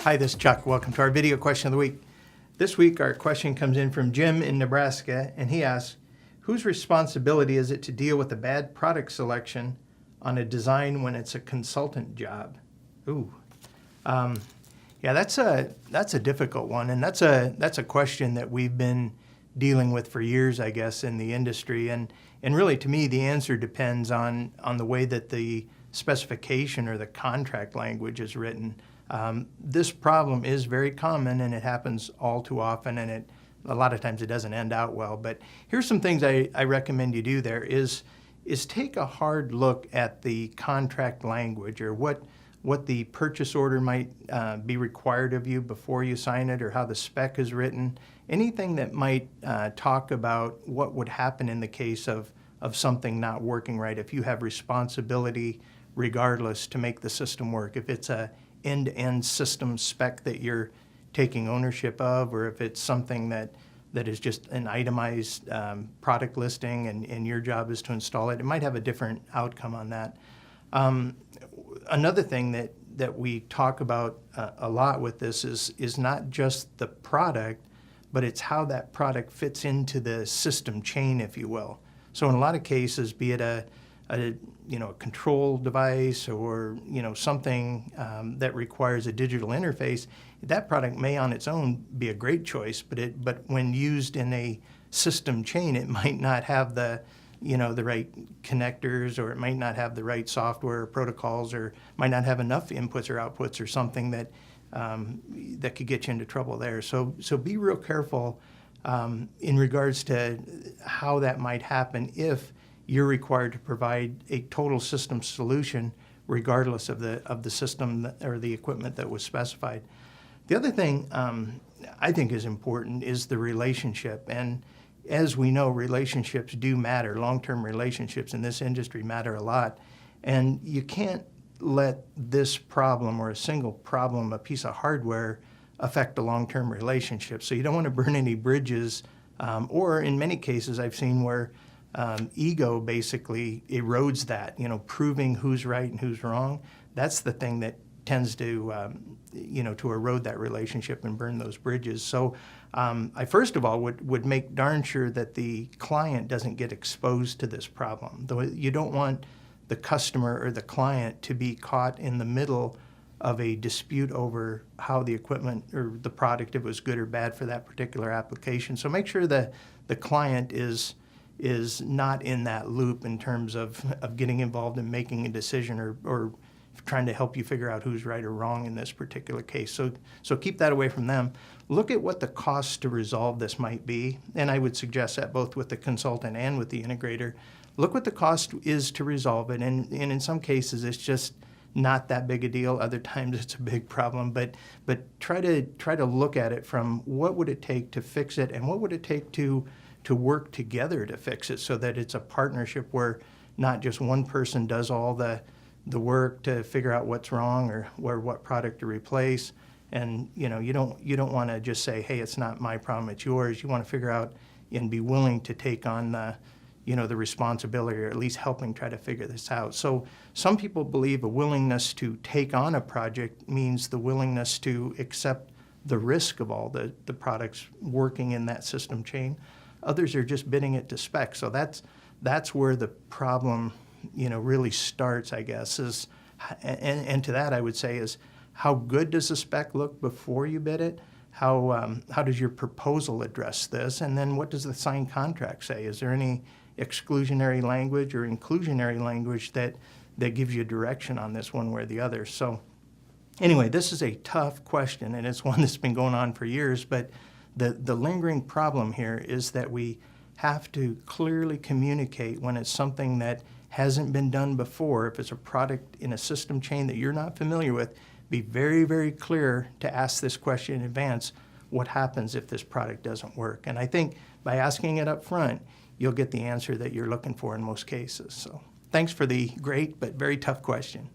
Hi, this is Chuck. Welcome to our video question of the week. This week, our question comes in from Jim in Nebraska, and he asks, whose responsibility is it to deal with a bad product selection on a design when it's a consultant job? Ooh. Yeah, that's a difficult one, and that's a question that we've been dealing with for years, I guess, in the industry. And really, to me, the answer depends on the way that the specification or the contract language is written. This problem is very common, and it happens all too often, and a lot of times it doesn't end out well. But here's some things I recommend you do there is take a hard look at the contract language, or what the purchase order might be required of you before you sign it, or how the spec is written. Anything that might talk about what would happen in the case of something not working right, if you have responsibility regardless to make the system work. If it's a end-to-end system spec that you're taking ownership of, or if it's something that is just an itemized product listing and your job is to install it, it might have a different outcome on that. Another thing that we talk about a lot with this is not just the product, but it's how that product fits into the system chain, if you will. So in a lot of cases, be it a control device or something that requires a digital interface, that product may on its own be a great choice, but when used in a system chain, it might not have the right connectors, or it might not have the right software or protocols, or might not have enough inputs or outputs, or something that could get you into trouble there. So be real careful in regards to how that might happen if you're required to provide a total system solution regardless of the system or the equipment that was specified. The other thing I think is important is the relationship. And as we know, relationships do matter. Long-term relationships in this industry matter a lot. And you can't let this problem, or a single problem, a piece of hardware, affect a long-term relationship. So you don't want to burn any bridges, or in many cases I've seen where ego basically erodes that, proving who's right and who's wrong. That's the thing that tends to, to erode that relationship and burn those bridges. So I first of all would make darn sure that the client doesn't get exposed to this problem. You don't want the customer or the client to be caught in the middle of a dispute over how the equipment or the product, if it was good or bad for that particular application. So make sure that the client is not in that loop in terms of getting involved in making a decision or trying to help you figure out who's right or wrong in this particular case. So keep that away from them. Look at what the cost to resolve this might be, and I would suggest that both with the consultant and with the integrator. Look what the cost is to resolve it, and in some cases it's just not that big a deal. Other times it's a big problem, but try to look at it from what would it take to fix it, and what would it take to work together to fix it, so that it's a partnership where not just one person does all the work to figure out what's wrong or what product to replace. And you don't want to just say, hey, it's not my problem, it's yours. You want to figure out and be willing to take on the responsibility, or at least helping try to figure this out. So some people believe a willingness to take on a project means the willingness to accept the risk of all the products working in that system chain. Others are just bidding it to spec. So that's where the problem really starts, I guess, and to that I would say is, how good does the spec look before you bid it? How does your proposal address this? And then what does the signed contract say? Is there any exclusionary language or inclusionary language that gives you direction on this one way or the other? So anyway, this is a tough question, and it's one that's been going on for years, but the lingering problem here is that we have to clearly communicate when it's something that hasn't been done before. If it's a product in a system chain that you're not familiar with, be very, very clear to ask this question in advance: what happens if this product doesn't work? And I think by asking it up front, you'll get the answer that you're looking for in most cases. So thanks for the great but very tough question.